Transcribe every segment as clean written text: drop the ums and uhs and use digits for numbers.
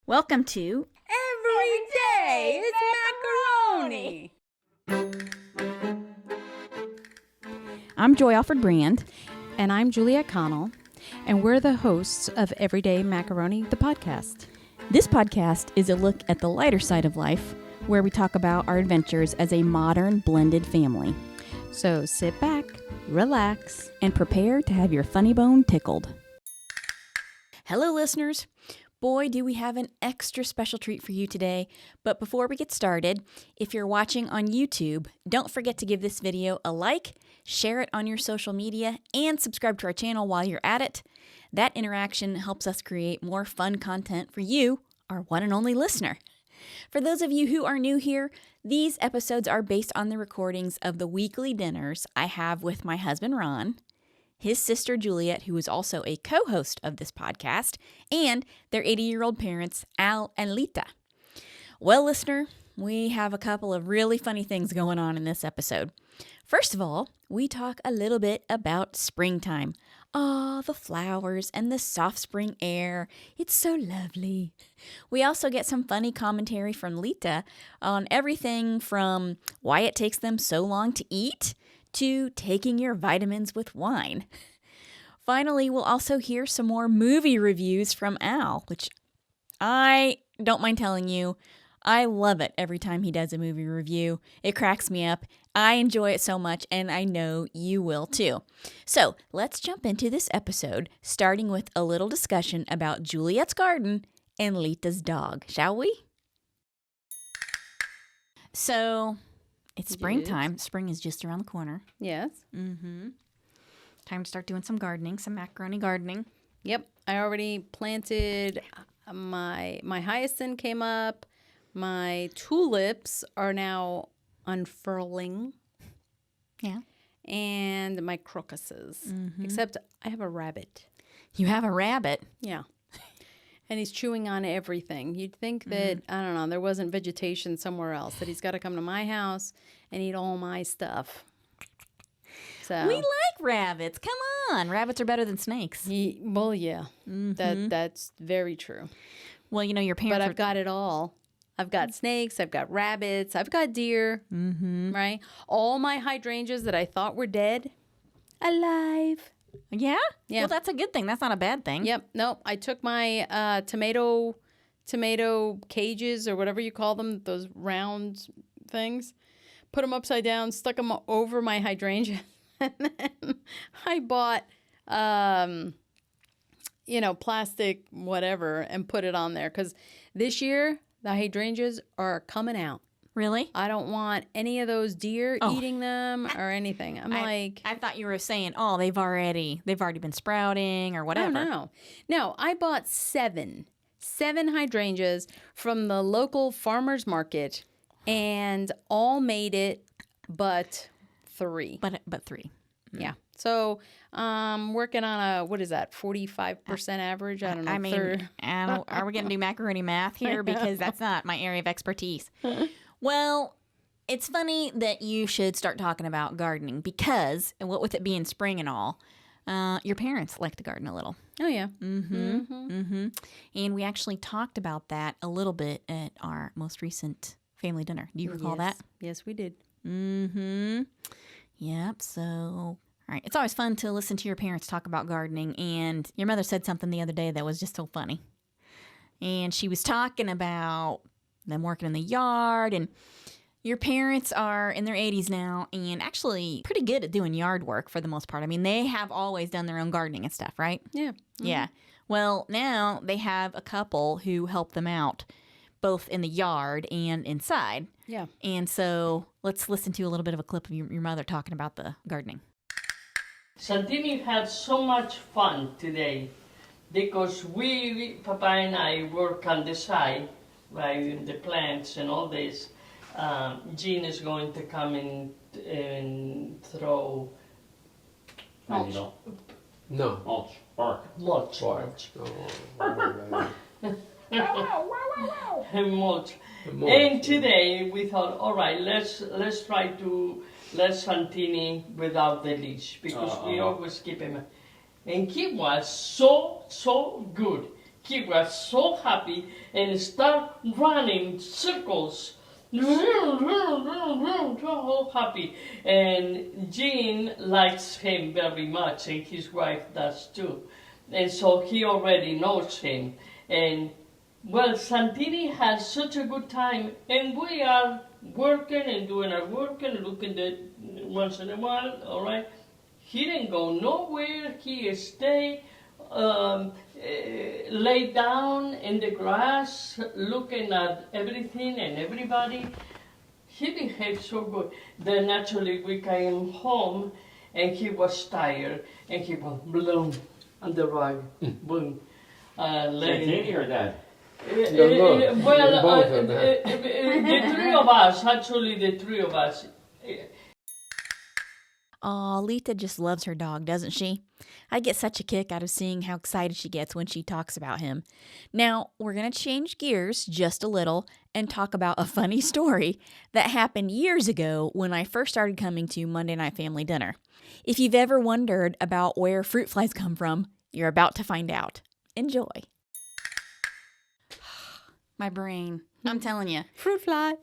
Welcome to Every day it's macaroni. I'm Joy Alford Brand. And I'm Juliette Connell, and we're the hosts of Everyday Macaroni, the podcast. This podcast is a look at the lighter side of life, where we talk about our adventures as a modern blended family. So sit back, relax, And prepare to have your funny bone tickled. Hello, listeners. Boy, do we have an extra special treat for you today. But before we get started, if you're watching on YouTube, don't forget to give this video a like, share it on your social media, and subscribe to our channel while you're at it. That interaction helps us create more fun content for you, our one and only listener. For those of you who are new here, these episodes are based on the recordings of the weekly dinners I have with my husband, Ron, his sister, Juliette, who is also a co-host of this podcast, and their 80-year-old parents, Al and Lita. Well, listener, we have a couple of really funny things going on in this episode. First of all, we talk a little bit about springtime. Ah, the flowers and the soft spring air. It's so lovely. We also get some funny commentary from Lita on everything from why it takes them so long to eat to taking your vitamins with wine. Finally, we'll also hear some more movie reviews from Al, which I don't mind telling you, I love it every time he does a movie review. It cracks me up. I enjoy it so much, and I know you will too. So let's jump into this episode, starting with a little discussion about Juliette's garden and Lita's dog, shall we? So, it's springtime. Spring is just around the corner. Yes. Mm-hmm. Time to start doing some gardening, some macaroni gardening. Yep. I already planted my hyacinth came up. My tulips are now unfurling. Yeah. And my crocuses. Except I have a rabbit. You have a rabbit. Yeah. And he's chewing on everything. You'd think that, I don't know, there wasn't vegetation somewhere else, that he's got to come to my house and eat all my stuff. So We like rabbits. Come on. Rabbits are better than snakes. well, yeah, that's very true. Well, you know, your parents But I've got it all. I've got snakes, I've got rabbits, I've got deer, right? All my hydrangeas that I thought were dead, alive. Yeah? Yeah. Well, that's a good thing. That's not a bad thing. Yep. Nope. I took my tomato cages or whatever you call them, those round things, put them upside down, stuck them over my hydrangea, and then I bought, plastic whatever and put it on there because this year the hydrangeas are coming out. Really? I don't want any of those deer eating them or anything. I thought you were saying, they've already been sprouting or whatever. No, I bought seven hydrangeas from the local farmer's market and all made it but three. But three. Yeah. So working on a, what is that, 45% average? I don't know. I mean, are we going to do macaroni math here? Because that's not my area of expertise. Well, it's funny that you should start talking about gardening because, and what with it being spring and all, your parents like to garden a little. Oh, yeah. And we actually talked about that a little bit at our most recent family dinner. Do you recall that? Yes, we did. Yep, so... All right, it's always fun to listen to your parents talk about gardening, and your mother said something the other day that was just so funny. And she was talking about them working in the yard, and your parents are in their 80s now and actually pretty good at doing yard work for the most part. I mean, they have always done their own gardening and stuff, right? Yeah. Yeah. Well, now they have a couple who help them out both in the yard and inside. Yeah. And so let's listen to a little bit of a clip of your mother talking about the gardening. Santini had so much fun today because Papa and I work on the side, right, the plants and all this. Jean is going to come and throw mulch. No. Mulch. Mulch. Mulch. And today we thought, all right, let's try to let Santini without the leash because we always keep him. And he was so good. he was so happy and start running circles. So happy. And Jean likes him very much, and his wife does too. And so he already knows him. And well, Santini has such a good time, and we are working and doing our work and looking at once in a while, all right? He didn't go nowhere. He stayed lay down in the grass, looking at everything and everybody. He behaved so good. Then naturally we came home, and he was tired, and he went bloom on the rug, boom. Santini or Dad? Well, both of them. the three of us, actually the three of us. Aw, Lita just loves her dog, doesn't she? I get such a kick out of seeing how excited she gets when she talks about him. Now, we're going to change gears just a little and talk about a funny story that happened years ago when I first started coming to Monday Night Family Dinner. If you've ever wondered about where fruit flies come from, you're about to find out. Enjoy. My brain. I'm telling you. Fruit fly.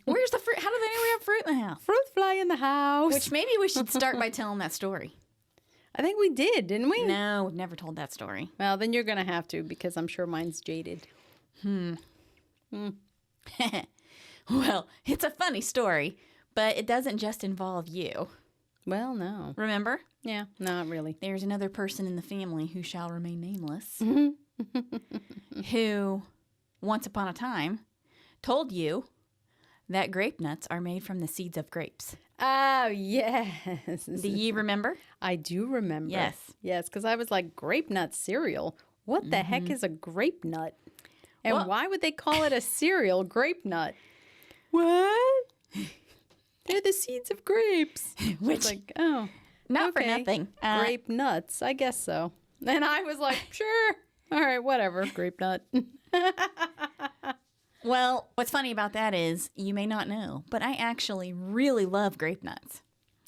Where's the fruit? How do they know we have fruit in the house? Fruit fly in the house. Which maybe we should start by telling that story. I think we did, didn't we? No, we've never told that story. Well, then you're going to have to, because I'm sure mine's jaded. Well, it's a funny story, but it doesn't just involve you. Well, no. Remember? Yeah, not really. There's another person in the family who shall remain nameless who, once upon a time, told you that grape nuts are made from the seeds of grapes. Oh, yes. Do you remember? I do remember. Yes. Yes, because I was like, grape nut cereal? What the heck is a grape nut? And Well- why would they call it a cereal grape nut? What? They're the seeds of grapes. Which, It's like, oh, not for okay. nothing. Grape nuts. I guess so. And I was like, sure. All right, whatever. Grape nut. Well, what's funny about that is, you may not know, but I actually really love grape nuts.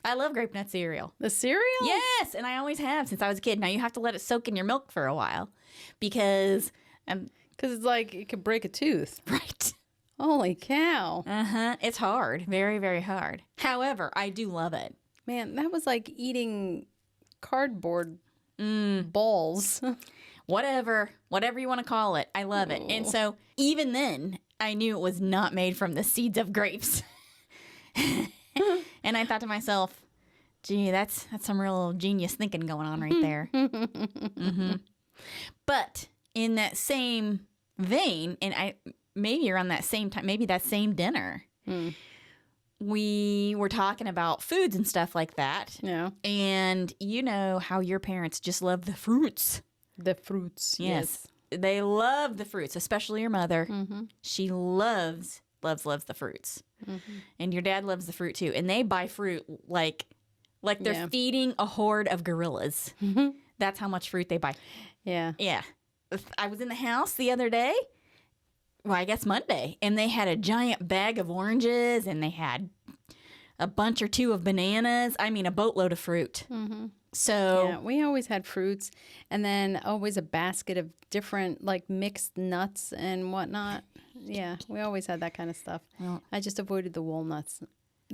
I love grape nut cereal. The cereal? Yes, and I always have since I was a kid. Now you have to let it soak in your milk for a while because, Because it's like it could break a tooth. right. Holy cow. It's hard. Very, very hard. However, I do love it. Man, that was like eating cardboard balls. Whatever you want to call it. I love it. And so even then, I knew it was not made from the seeds of grapes. And I thought to myself, gee, that's some real genius thinking going on right there. But in that same vein, and maybe around that same time, maybe that same dinner, we were talking about foods and stuff like that. Yeah. And you know how your parents just love the fruits. The fruits. Yes. They love the fruits, especially your mother. She loves the fruits. And your dad loves the fruit too. And they buy fruit like they're feeding a horde of gorillas. That's how much fruit they buy. Yeah. Yeah. I was in the house the other day. Well, I guess Monday. And they had a giant bag of oranges and they had a bunch or two of bananas. I mean, a boatload of fruit. So Yeah, we always had fruits and then always a basket of different like mixed nuts and whatnot. Yeah, we always had that kind of stuff. Well, I just avoided the walnuts.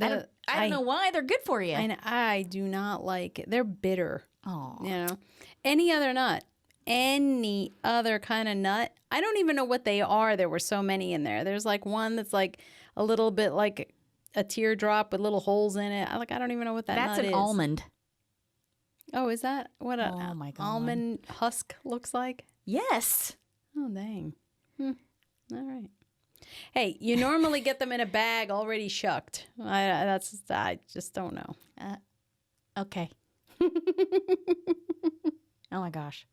I don't know why. They're good for you. And I do not like it. They're bitter. Oh, You know, any other nut, any other kind of nut. I don't even know what they are. There were so many in there. There's like one that's like a little bit like a teardrop with little holes in it. I don't even know what that that's nut an is. almond. Oh, is that what a Oh, my God. almond husk looks like? Yes. Oh, dang. All right. Hey, you normally get them in a bag already shucked. I just don't know. Okay. Oh my gosh.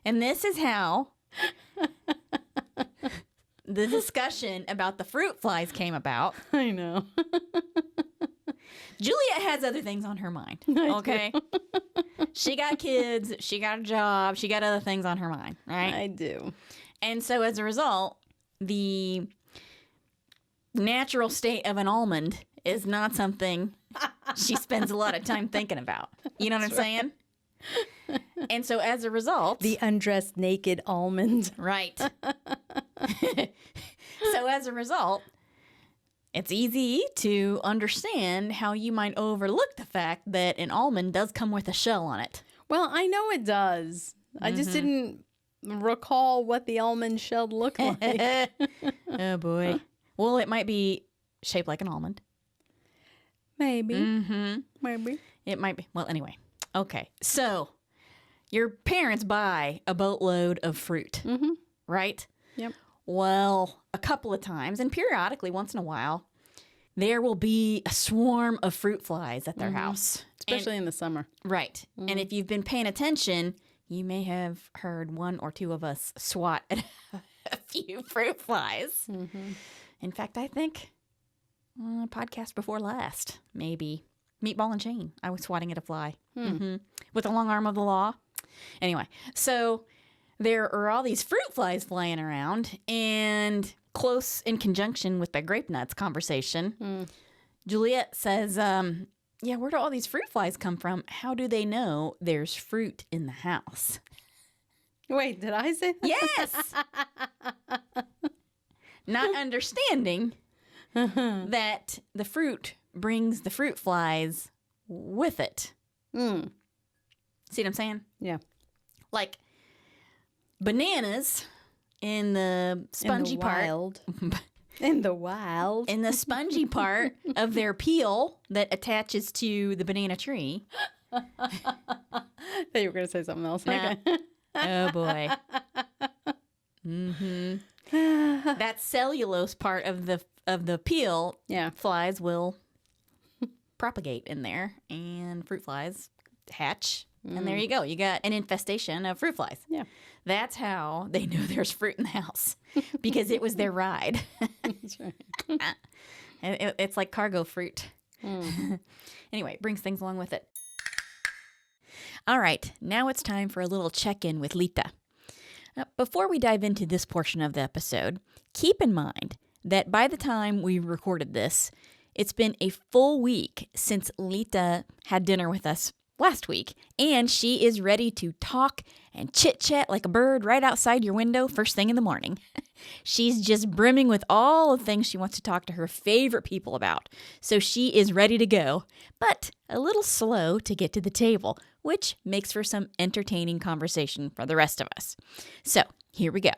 And this is how the discussion about the fruit flies came about. I know. Juliet has other things on her mind. Okay. She got kids. She got a job. She got other things on her mind. Right. I do. And so as a result, the natural state of an almond is not something she spends a lot of time thinking about. You know what I'm saying? And so as a result... The undressed naked almond. Right. So as a result, it's easy to understand how you might overlook the fact that an almond does come with a shell on it. Well, I know it does. I just didn't recall what the almond shell looked like. Oh, boy. Well, it might be shaped like an almond. Maybe. Mm-hmm. Maybe. It might be. Well, anyway. Okay. So your parents buy a boatload of fruit, right? Yep. Well, a couple of times, and periodically, once in a while, there will be a swarm of fruit flies at their house. Especially in the summer. Right. And if you've been paying attention, you may have heard one or two of us swat at a few fruit flies. In fact, I think podcast before last, maybe Meatball and Chain, I was swatting at a fly with the long arm of the law. Anyway, so there are all these fruit flies flying around, and close in conjunction with the grape nuts conversation, Juliet says, yeah, where do all these fruit flies come from? How do they know there's fruit in the house? Wait, did I say that? Yes! Not understanding that the fruit brings the fruit flies with it. See what I'm saying? Yeah. Like bananas in the spongy part. In the wild. In the spongy part of their peel that attaches to the banana tree. I thought you were going to say something else. Nah. Okay. Oh, boy. That cellulose part of the peel, flies will propagate in there, and fruit flies hatch. And there you go. You got an infestation of fruit flies. Yeah. That's how they know there's fruit in the house, because it was their ride. That's right. It's like cargo fruit. Anyway, it brings things along with it. All right, now it's time for a little check-in with Lita. Before we dive into this portion of the episode, keep in mind that by the time we recorded this, it's been a full week since Lita had dinner with us last week, and she is ready to talk and chit-chat like a bird right outside your window first thing in the morning. She's just brimming with all the things she wants to talk to her favorite people about, so she is ready to go, but a little slow to get to the table, which makes for some entertaining conversation for the rest of us. So, here we go.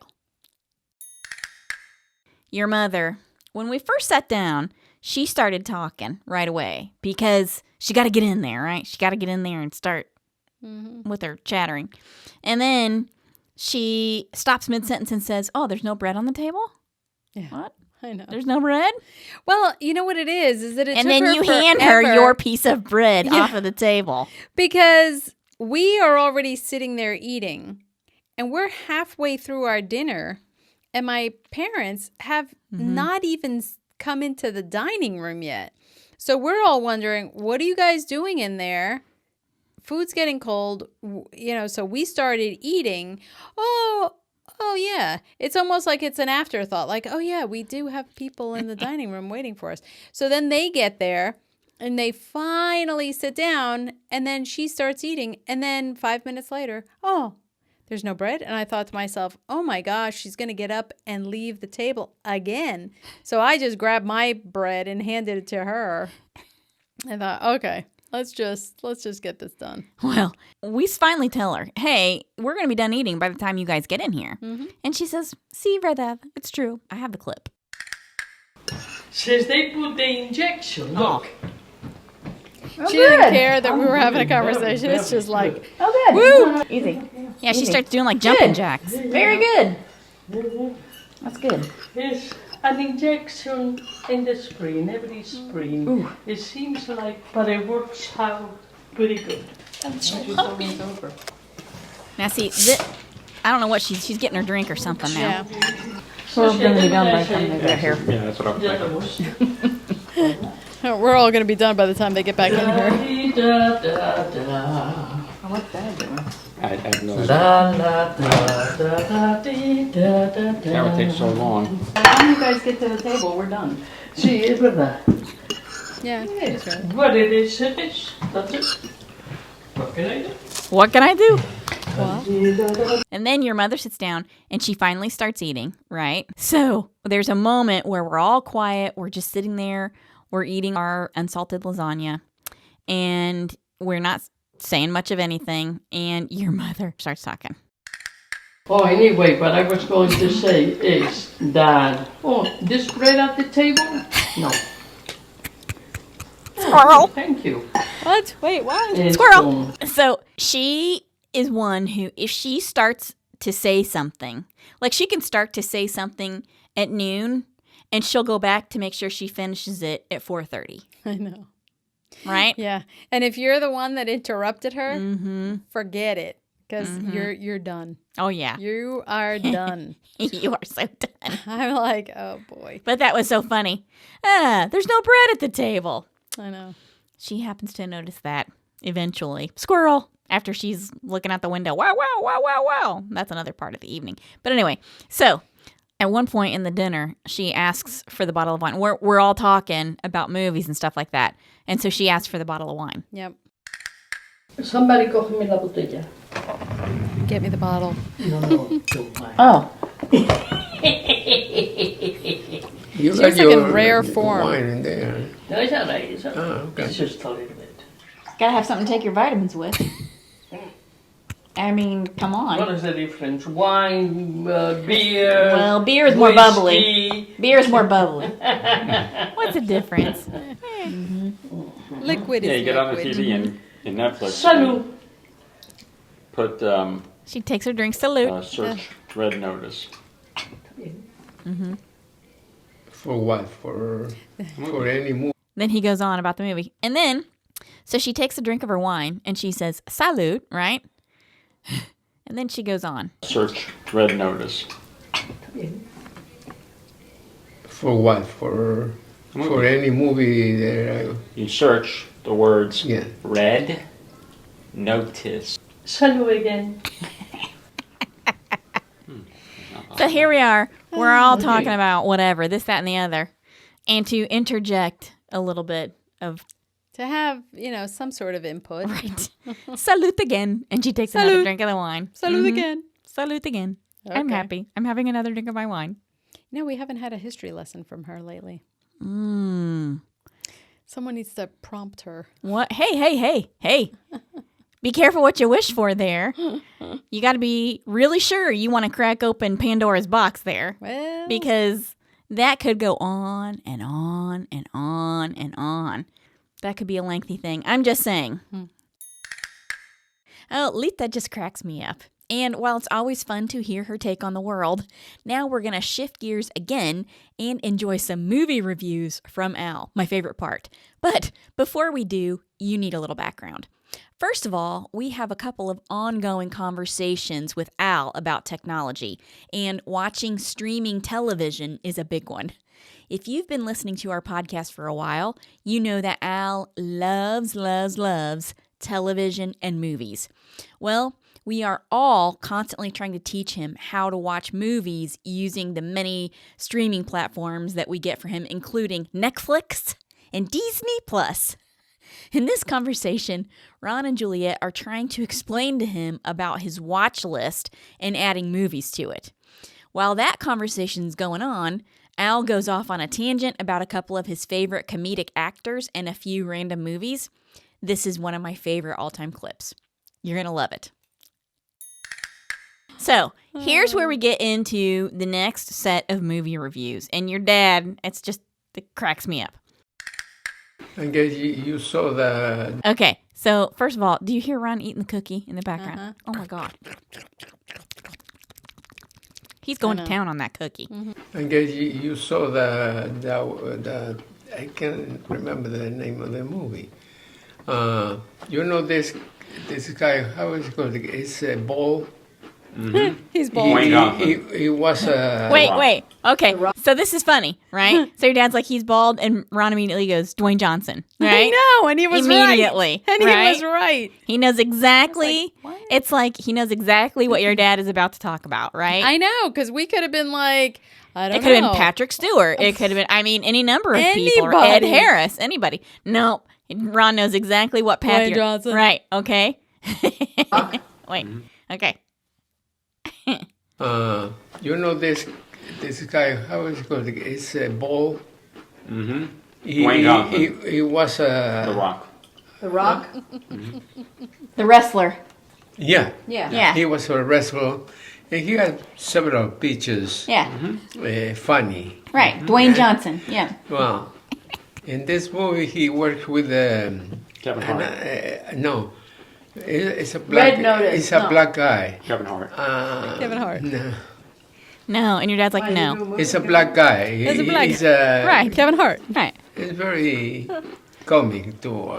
Your mother, when we first sat down, she started talking right away because she got to get in there, right? She got to get in there and start with her chattering. And then she stops mid-sentence and says, oh, there's no bread on the table? Yeah. What? I know. There's no bread? Well, you know what it is that it and took then her you hand her forever your piece of bread off of the table. because we are already sitting there eating, and we're halfway through our dinner, and my parents have not even come into the dining room yet. So we're all wondering, what are you guys doing in there? Food's getting cold, so we started eating. Oh, yeah. It's almost like it's an afterthought. Like, oh, yeah, we do have people in the dining room waiting for us. So then they get there, and they finally sit down, and then she starts eating. And then 5 minutes later, oh, there's no bread. And I thought to myself, oh, my gosh, she's going to get up and leave the table again. So I just grabbed my bread and handed it to her. I thought, okay. Let's just get this done. Well, we finally tell her, hey, we're going to be done eating by the time you guys get in here. And she says, see, Reda, it's true. I have the clip. Says they put the injection. Look. She didn't care that we were having a conversation. It's just like, oh, good. Woo! Easy. Yeah, she starts doing like jumping jacks. Very good. That's good. It's an injection in the spring, every spring. Ooh. It seems like, but it works out pretty good. I'm so happy. Now see, I don't know what she's getting her drink or something now. Yeah. We're going to be done by the time they get here. Yeah, that's what I'm thinking. We're all going to be done by the time they get back in here. What's that doing? I have no idea. That would take so long. By the time you guys get to the table, we're done. Sí, es verdad. Yeah. Yes. What it is, that's it. What can I do? What can I do? What? And then your mother sits down and she finally starts eating, right? So there's a moment where we're all quiet. We're just sitting there. We're eating our unsalted lasagna. And we're not saying much of anything. And your mother starts talking. Oh, anyway, what I was going to say is that, this bread at the table? No. Squirrel. Thank you. What? Wait, what? It's, Squirrel. So she is one who, if she starts to say something, like she can start to say something at noon and she'll go back to make sure she finishes it at 4:30. I know. Right? Yeah. And if you're the one that interrupted her, Mm-hmm. forget it. Because you're done. Oh, yeah. You are done. You are so done. I'm like, oh boy. But that was so funny. There's no bread at the table. I know. She happens to notice that eventually. Squirrel. After she's looking out the window. Wow, wow, wow, wow, wow. That's another part of the evening. But anyway, so at one point in the dinner, she asks for the bottle of wine. We're all talking about movies and stuff like that. And so she asks for the bottle of wine. Yep. Somebody cógeme la botella. Get me the bottle. No, don't mind. Oh. You Seems got like your in rare form. wine in there. No, it's all right. It's all right. Oh, okay. It's just a little bit. Gotta have something to take your vitamins with. I mean, come What on. is the difference? Wine, beer. Well, beer is more bubbly. whiskey. Beer is more bubbly. What's the difference? Liquid Yeah, is you get on the liquid. TV and Netflix. Salud. Put She takes her drink. Salute. search red notice. For what? For any movie? Then he goes on about the movie. And then, so she takes a drink of her wine and she says, salute, right? And then she goes on. Search red notice. For what? For any movie there? You search the words Yeah. red notice. Salud again. So here we are. We're all talking about whatever, this, that, and the other. And to interject a little bit of, To have, some sort of input. right, salute again. And she takes another Salute. drink of the wine. Salute Mhm. again. Salute again. I'm Okay. happy. I'm having another drink of my wine. No, we haven't had a history lesson from her lately. Mmm. Someone needs to prompt her. What? Hey. Be careful what you wish for there. You got to be really sure you want to crack open Pandora's box there. Well, Because that could go on and on and on and on. That could be a lengthy thing. I'm just saying. Oh, Lita just cracks me up. And while it's always fun to hear her take on the world, now we're going to shift gears again and enjoy some movie reviews from Al, my favorite part. But before we do, you need a little background. First of all, we have a couple of ongoing conversations with Al about technology, and watching streaming television is a big one. If you've been listening to our podcast for a while, you know that Al loves television and movies. Well, we are all constantly trying to teach him how to watch movies using the many streaming platforms that we get for him, including Netflix and Disney Plus. In this conversation, Ron and Juliet are trying to explain to him about his watch list and adding movies to it. While that conversation's going on, Al goes off on a tangent about a couple of his favorite comedic actors and a few random movies. This is one of my favorite all-time clips. You're going to love it. So, here's where we get into the next set of movie reviews. And your dad, it cracks me up. I guess you saw the... Okay, so first of all, do you hear Ron eating the cookie in the background? Oh my God. He's going to town on that cookie. I guess you saw the I can't remember the name of the movie. This guy, how is it called? It's bald. he's bald. Wayne Johnson. He was Wait. Okay, so this is funny, right? So your dad's like, he's bald, and Ron immediately goes, Dwayne Johnson, right? I know, and he was Immediately, right. And right? he was right. He knows exactly, what? it's like he knows exactly what your dad is about to talk about, right? I know, because we could have been like, I don't It know. could have been Patrick Stewart. It could have been, any number of people. Or Ed Anybody. Harris. Anybody. No, Ron knows exactly what path Dwayne you're... Johnson. Right, okay. Wait. Okay. You know this guy? How is it called? It's a Ball. Mm-hmm. He, Dwayne Johnson. he was The Rock. The Rock? The wrestler. Yeah. Yeah. Yeah. He was a wrestler, and he had several pictures. Yeah. Funny. Right. Dwayne Johnson. Yeah. Well, in this movie, he worked with Kevin Hart. no, it's a black. Red Notice, It's a no. black guy. Kevin Hart. Kevin Hart. No, No, and your dad's like, no. it's a black guy. It's a black He's Right. Kevin Hart. Right. It's very comic too,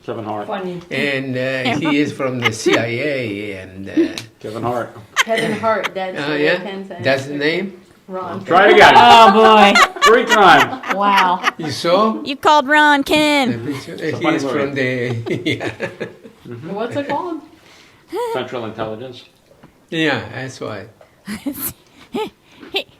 Kevin Hart. Funny. and he is from the CIA. And Kevin Hart. Kevin Hart. That's what yeah, Ken said. that's the name. Ron. Try it again. Oh, boy. 3 times. Wow. You saw? You called Ron The Ken. picture? a He funny is from the What's it called? Central Intelligence. yeah. That's why.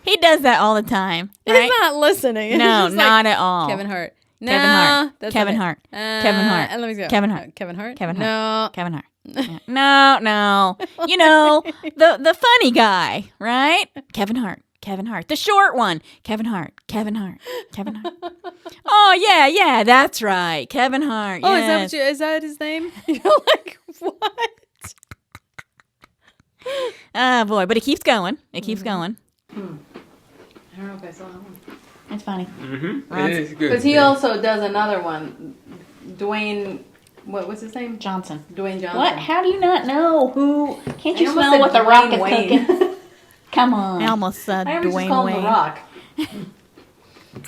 He does that all the time. Right? He's not listening. It's No, just like, not at all. Kevin Hart. No, Kevin Hart. that's Kevin not it. Hart. Kevin Hart. Let me go. Kevin Hart. Kevin Hart. Kevin No. Hart. Kevin Hart. Yeah. No. You know, the funny guy, right? Kevin Hart. Kevin Hart. The short one. Kevin Hart. Kevin Hart. Kevin Hart. Oh, yeah, that's right. Kevin Hart. Oh, yes. is that his name? You're like, what? Oh, boy. But it keeps going. It keeps going. I don't know if I saw that one. It's funny. Mm-hmm. It is good. Because he also does another one. Dwayne, what's his name? Johnson. Dwayne Johnson. What? How do you not know who? Can't you I almost smell said what the Rock Dwayne is Wayne. cooking? Come on. I almost said I always just Dwayne call him Wayne. The Rock.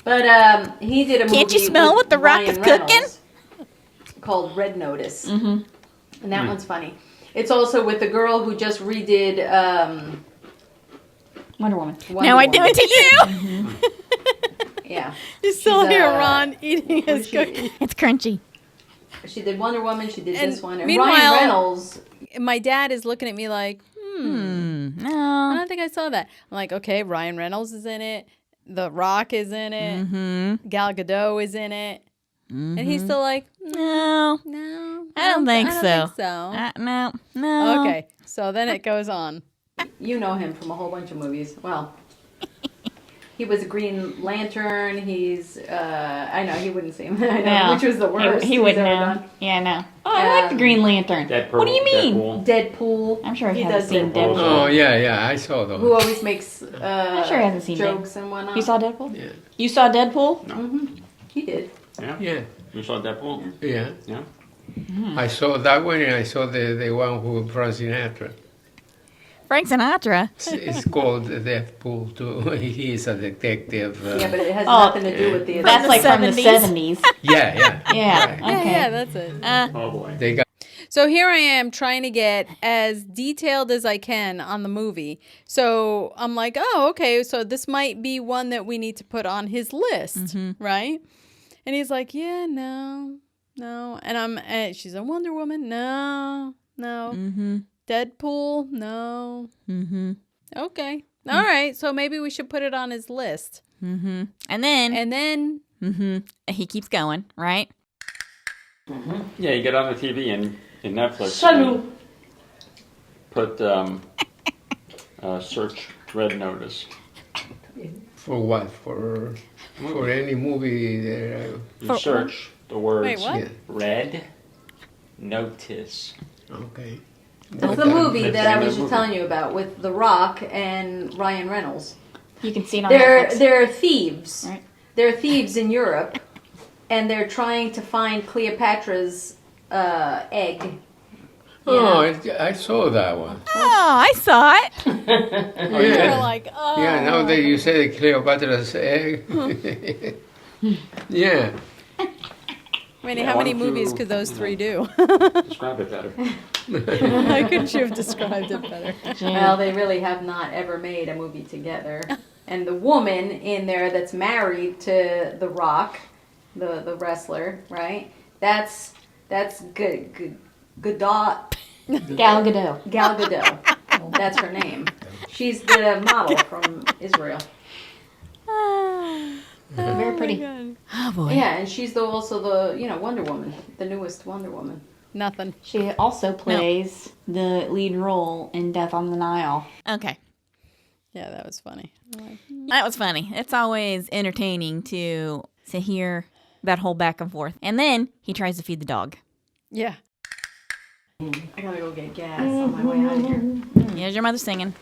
But he did a movie. Can't you smell with what the Rock Ryan is cooking? Reynolds called Red Notice. Mm-hmm. And that one's funny. It's also with the girl who just redid Wonder Woman. Wonder Now I do Woman. it to you. Yeah. You still She's, hear Ron eating his she- cookie. It's crunchy. She did Wonder Woman. She did And this one. And meanwhile- Ryan Reynolds. My dad is looking at me like, I No. don't think I saw that. I'm like, okay, Ryan Reynolds is in it. The Rock is in it. Mm-hmm. Gal Gadot is in it. And he's still like, No. no. I don't think I so. don't think so. No. Okay, so then it goes on. You know him from a whole bunch of movies. Well, he was a Green Lantern. He's, I know, he wouldn't see him. I know, No. which was the worst. He he's wouldn't ever know. done. Yeah, no. Oh, I like the Green Lantern. Deadpool. What do you mean? Deadpool. Deadpool. I'm sure he He hasn't does seen Deadpool. Deadpool. Oh yeah, I saw those. Who always makes I'm sure he hasn't seen jokes and whatnot. You saw Deadpool? Yeah. You saw Deadpool? Mm-hmm. He did. Yeah. Yeah, You saw Deadpool? yeah. Yeah. I saw that one, and I saw the one who Frank Sinatra. Frank Sinatra. It's called Deadpool too. He is a detective. Yeah, but it has Oh, nothing to do with the. That's the like from the 70s. 70s. yeah. Yeah. Yeah, Okay. yeah, that's it. Oh boy. They got So here I am trying to get as detailed as I can on the movie. So I'm like, oh, okay, so this might be one that we need to put on his list, right? And he's like, yeah, no. And she's a Wonder Woman, no. Mm-hmm. Deadpool, no. Mm-hmm. Okay, all right. So maybe we should put it on his list. Mm-hmm. And then he keeps going, right? Yeah, you get on the TV and in Netflix. Salut. Put search Red Notice. for what? For any movie there. You search the words Wait, what? Yeah. Red Notice. Okay. That's the movie That's that I the was just movie. telling you about with The Rock and Ryan Reynolds. You can see it on They're Netflix. they're thieves. Right. They're thieves in Europe, and they're trying to find Cleopatra's egg. Oh, I saw that one. Oh, I saw it. Oh, They're yeah. like, oh. Yeah, now that you say Cleopatra's egg. Yeah. I mean, Yeah, how why many don't movies you, could those you three do? Describe it better. How could you have described it better? Well, they really have not ever made a movie together. And the woman in there that's married to The Rock, the wrestler, right? That's good. Gadot. Gal Gadot. Gal Gadot. That's her name. She's the model from Israel. Very pretty. Oh boy. Yeah, and she's also the Wonder Woman, the newest Wonder Woman. Nothing. She also plays the lead role in Death on the Nile. Okay. Yeah, that was funny. That was funny. It's always entertaining to hear that whole back and forth. And then he tries to feed the dog. Yeah. I gotta go get gas on my way out of here. Here's your mother singing.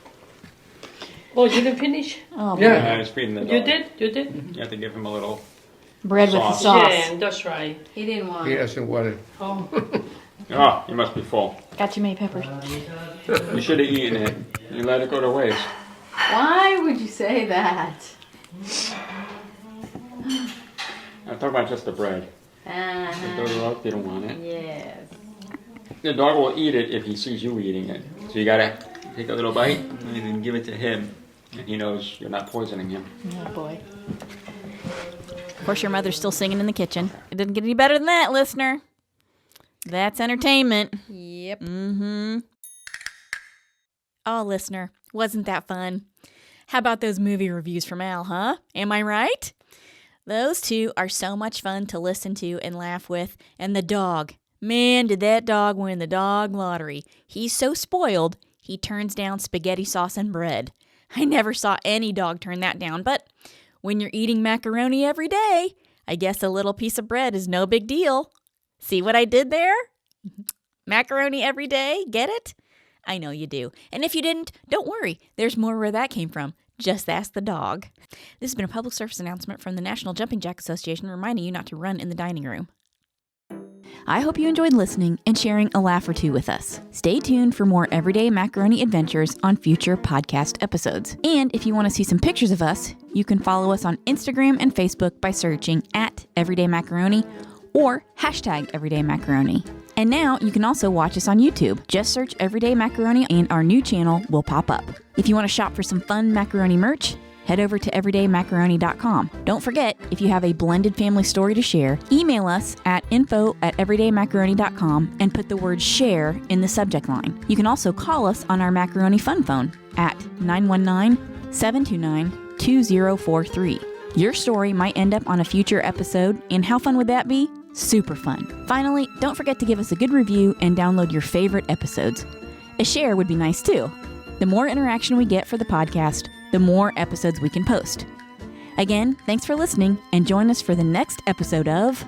Oh, you didn't finish? Oh, I was feeding the dog. You did? You did? You have to give him a little. bread with the Sauce. sauce. Yeah, that's right. He didn't want He it. doesn't want it. Oh, Oh, you must be full. Got too many peppers. You should have eaten it. You let it go to waste. Why would you say that? I'm talking about just the bread. The Uh-huh. dog didn't want it. Yes. The dog will eat it if he sees you eating it. So you gotta take a little bite and then give it to him. And he knows you're not poisoning him. Oh, boy. Of course, your mother's still singing in the kitchen. It didn't get any better than that, listener. That's entertainment. Yep. Mm-hmm. Oh, listener, wasn't that fun? How about those movie reviews from Al, huh? Am I right? Those two are so much fun to listen to and laugh with. And the dog. Man, did that dog win the dog lottery. He's so spoiled, he turns down spaghetti sauce and bread. I never saw any dog turn that down, but when you're eating macaroni every day, I guess a little piece of bread is no big deal. See what I did there? Macaroni every day, get it? I know you do. And if you didn't, don't worry. There's more where that came from. Just ask the dog. This has been a public service announcement from the National Jumping Jack Association reminding you not to run in the dining room. I hope you enjoyed listening and sharing a laugh or two with us. Stay tuned for more everyday macaroni adventures on future podcast episodes. And if you want to see some pictures of us, you can follow us on Instagram and Facebook by searching @everydaymacaroni or #everydaymacaroni. And now you can also watch us on YouTube. Just search Everyday Macaroni and our new channel will pop up. If you want to shop for some fun macaroni merch, head over to everydaymacaroni.com. Don't forget, if you have a blended family story to share, email us at info@everydaymacaroni.com and put the word share in the subject line. You can also call us on our macaroni fun phone at 919-729-2043. Your story might end up on a future episode, and how fun would that be? Super fun. Finally, don't forget to give us a good review and download your favorite episodes. A share would be nice too. The more interaction we get for the podcast, the more episodes we can post. Again, thanks for listening, and join us for the next episode of